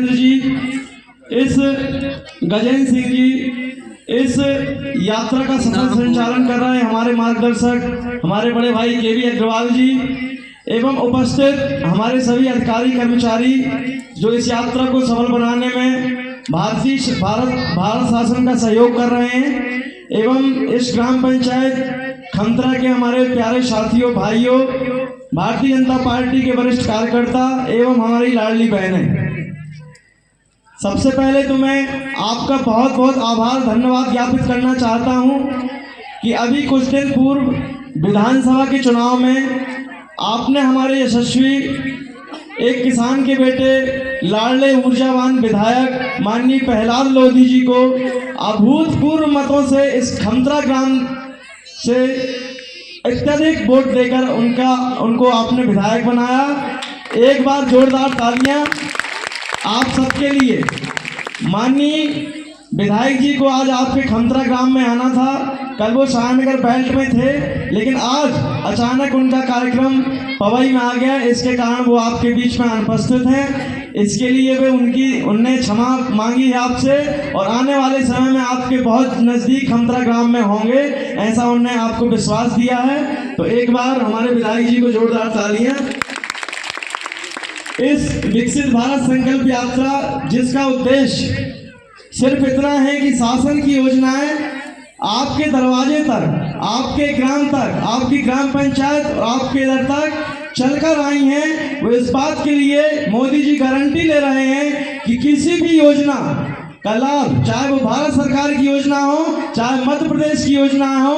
राजेंद्र जी, इस गजेंद्र सिंह जी, इस यात्रा का सफल संचालन कर रहे हैं हमारे मार्गदर्शक हमारे बड़े भाई केवी अग्रवाल जी एवं उपस्थित हमारे सभी अधिकारी कर्मचारी जो इस यात्रा को सफल बनाने में भारत शासन का सहयोग कर रहे हैं एवं इस ग्राम पंचायत खमतरा के हमारे प्यारे साथियों भाइयों, भारतीय जनता पार्टी के वरिष्ठ कार्यकर्ता एवं हमारी लाडली बहनें, सबसे पहले तो मैं आपका बहुत बहुत आभार धन्यवाद ज्ञापित करना चाहता हूं कि अभी कुछ दिन पूर्व विधानसभा के चुनाव में आपने हमारे यशस्वी एक किसान के बेटे लाडले ऊर्जावान विधायक माननीय प्रहलाद लोधी जी को अभूतपूर्व मतों से इस खमतरा ग्राम से अत्यधिक वोट देकर उनको आपने विधायक बनाया। एक बार जोरदार तालियां आप सबके लिए। माननीय विधायक जी को आज आपके खमतरा ग्राम में आना था, कल वो शाहनगर बेल्ट में थे, लेकिन आज अचानक उनका कार्यक्रम पवई में आ गया, इसके कारण वो आपके बीच में अनुपस्थित हैं। इसके लिए उनने क्षमा मांगी है आपसे और आने वाले समय में आपके बहुत नज़दीक खमतरा ग्राम में होंगे, ऐसा उन्होंने आपको विश्वास दिया है। तो एक बार हमारे विधायक जी को जोरदार तालियां। इस विकसित भारत संकल्प यात्रा जिसका उद्देश्य सिर्फ इतना है कि शासन की योजनाएं आपके दरवाजे तक, आपके ग्राम तक, आपकी ग्राम पंचायत और आपके इधर तक चलकर आई हैं, वो इस बात के लिए मोदी जी गारंटी ले रहे हैं कि किसी भी योजना का लाभ, चाहे वो भारत सरकार की योजना हो, चाहे मध्य प्रदेश की योजना हो,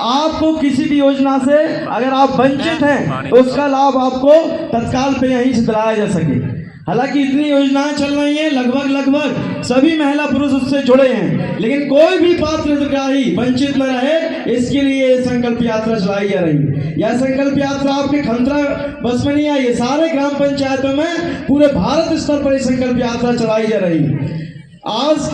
आपको किसी भी योजना से अगर आप वंचित हैं तो उसका लाभ आपको तत्काल पे यहीं से दिलाया जा सके। हालांकि इतनी योजनाएं चल रही हैं, लगभग सभी महिला पुरुष उससे जुड़े हैं, लेकिन कोई भी पात्र हितग्राही वंचित न रहे, इसके लिए ये संकल्प यात्रा चलाई जा रही है। यह संकल्प यात्रा आपके खमतरा बस में नहीं आई, ये सारे ग्राम पंचायतों में पूरे भारत स्तर पर ये संकल्प यात्रा चलाई जा रही है। आज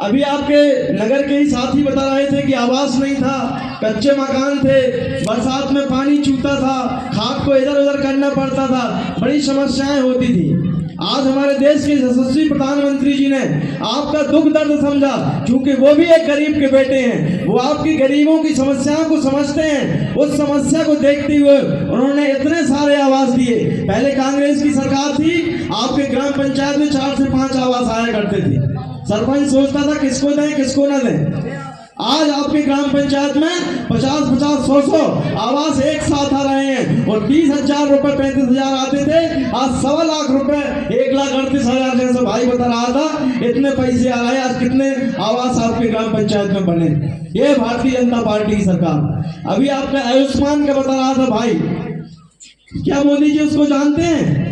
अभी आपके नगर के ही साथी बता रहे थे कि आवास नहीं था, कच्चे मकान थे, बरसात में पानी चूता था, खाद को इधर उधर करना पड़ता था, बड़ी समस्याएं होती थी। आज हमारे देश के यशस्वी प्रधानमंत्री जी ने आपका दुख दर्द समझा, क्योंकि वो भी एक गरीब के बेटे हैं, वो आपकी गरीबों की समस्याओं को समझते हैं। उस समस्या को देखते हुए उन्होंने इतने सारे आवास दिए। पहले कांग्रेस की सरकार थी, आपके ग्राम पंचायत में 4 से 5 आवास आया करते थे, सरपंच सोचता था किसको दें किसको न दें। आज आपके ग्राम पंचायत में 50-50, 100 आवास एक साथ आ रहे हैं और 30,000 रुपए 35,000 आते थे, आज 1.25 लाख रुपए 1,38,000 जैसे भाई बता रहा था, इतने पैसे आ रहे हैं। आज कितने आवास आपके ग्राम पंचायत में बने? ये भारतीय जनता पार्टी की सरकार। अभी आपका आयुष्मान का बता रहा था भाई, क्या मोदी जी उसको जानते हैं?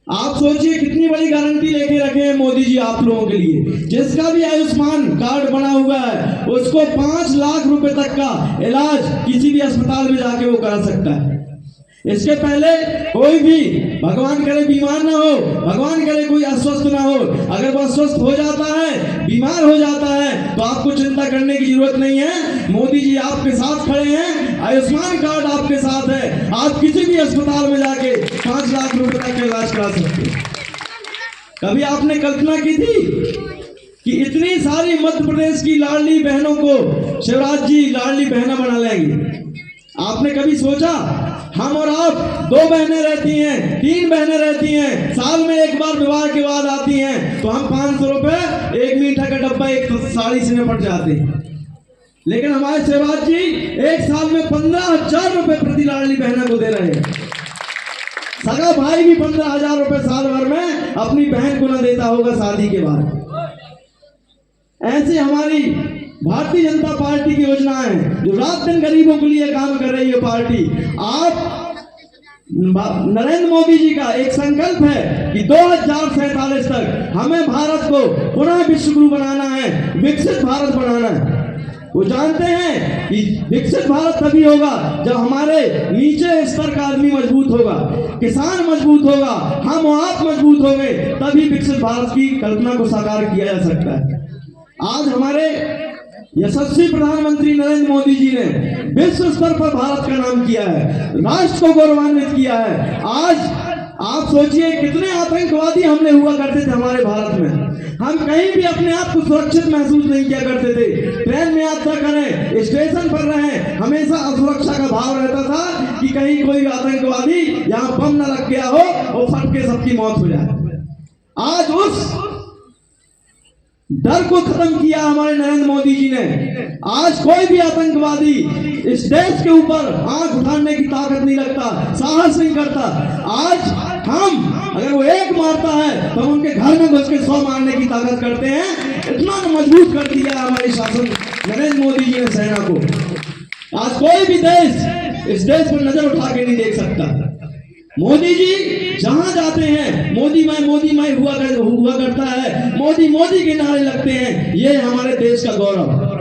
आप सोचिए कितनी बड़ी गारंटी लेके रखे हैं मोदी जी आप लोगों के लिए। जिसका भी आयुष्मान कार्ड बना हुआ है उसको 5 लाख रुपए तक का इलाज किसी भी अस्पताल में जाके वो करा सकता है। इसके पहले कोई भी भगवान करे बीमार ना हो, भगवान करे कोई अस्वस्थ ना हो, अगर वो अस्वस्थ हो जाता है, बीमार हो जाता है, तो आपको चिंता करने की जरूरत नहीं है। मोदी जी आपके साथ खड़े हैं, आयुष्मान कार्ड आपके साथ है, आप किसी भी अस्पताल में जाके 5 लाख रुपए तक का इलाज करा सकते हैं। कभी आपने कल्पना की थी कि इतनी सारी मध्य प्रदेश की लाडली बहनों को शिवराज जी लाडली बहना बना लेंगे? आपने कभी सोचा? हम और आप 2 बहनें रहती हैं, 3 बहनें रहती हैं, साल में एक बार विवाह के बाद आती हैं, तो हम 500 रुपए एक मीठा का डब्बा एक साड़ी से निपट जाते हैं। लेकिन हमारे शिवराज जी एक साल में 15,000 रुपए प्रति लाडली बहना को दे रहे हैं। सगा भाई भी 15,000 रुपए साल भर में अपनी बहन को न देता होगा शादी के बाद। ऐसे हमारी भारतीय जनता पार्टी की योजनाएं जो रात दिन गरीबों के लिए काम कर रही है पार्टी। आप नरेंद्र मोदी जी का एक संकल्प है कि 2047 तक हमें भारत को पुनः विश्व गुरु बनाना है, विकसित भारत बनाना है। वो जानते हैं कि विकसित भारत तभी होगा जब हमारे नीचे स्तर का आदमी मजबूत होगा, किसान मजबूत होगा, हम आप मजबूत होंगे, तभी विकसित भारत की कल्पना को साकार किया जा सकता है। आज हमारे यशस्वी प्रधानमंत्री नरेंद्र मोदी जी ने विश्व स्तर पर भारत का नाम किया है, राष्ट्र को गौरवान्वित किया है। आज आप सोचिए कितने आतंकवादी हमले हुआ करते थे हमारे भारत में। हम कहीं भी अपने आप को सुरक्षित महसूस नहीं किया करते थे। ट्रेन में यात्रा करें, स्टेशन पर रहें, हमेशा असुरक्षा का भाव रहता था कि कहीं कोई आतंकवादी यहाँ बम न रख गया हो और फट के सबकी मौत हो जाए। आज उस डर को खत्म किया हमारे नरेंद्र मोदी जी ने। आज कोई भी आतंकवादी इस देश के ऊपर आंख उठाने की ताकत नहीं रखता, साहस नहीं करता। आज हम अगर वो एक मारता है तो हम उनके घर में घुस के 100 मारने की ताकत करते हैं। इतना मजबूत कर दिया हमारे शासन नरेंद्र मोदी जी ने सेना को। आज कोई भी देश इस देश पर नजर उठा के नहीं देख सकता। मोदी जी जहां जाते हैं मोदी मैं हुआ करता है, मोदी के नारे लगते हैं। ये हमारे देश का गौरव।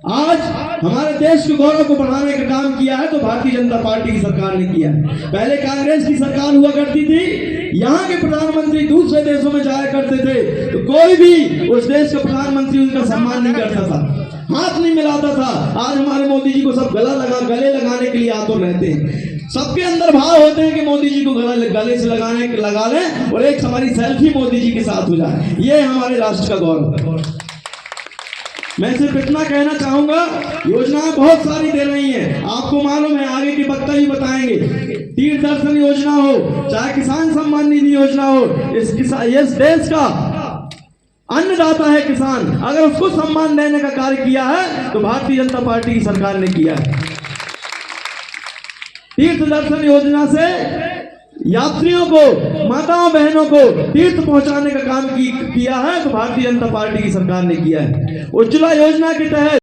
आज हमारे देश के गौरव को बढ़ाने का काम किया है तो भारतीय जनता पार्टी की सरकार ने किया है। पहले कांग्रेस की सरकार हुआ करती थी, यहाँ के प्रधानमंत्री दूसरे देशों में जाया करते थे तो कोई भी उस देश का प्रधानमंत्री उनका सम्मान नहीं करता था, हाथ नहीं मिलाता था। आज हमारे मोदी जी को सब गले लगाने के लिए आतुर रहते हैं। सबके अंदर भाव होते हैं कि मोदी जी को गले से लगा लें और एक हमारी सेल्फी मोदी जी के साथ हो जाए। ये हमारे राष्ट्र का गौरव है। मैं सिर्फ इतना कहना चाहूंगा, योजनाएं बहुत सारी दे रही हैं, आपको मालूम है, आगे के वक्ता ही बताएंगे। तीर्थ दर्शन योजना हो, चाहे किसान सम्मान निधि योजना हो, इस देश का अन्नदाता है किसान। अगर उसको सम्मान देने का कार्य किया है तो भारतीय जनता पार्टी की सरकार ने किया है। तीर्थ दर्शन योजना से यात्रियों को, माताओं बहनों को तीर्थ पहुंचाने का काम किया है तो भारतीय जनता पार्टी की सरकार ने किया है। उज्ज्वला योजना के तहत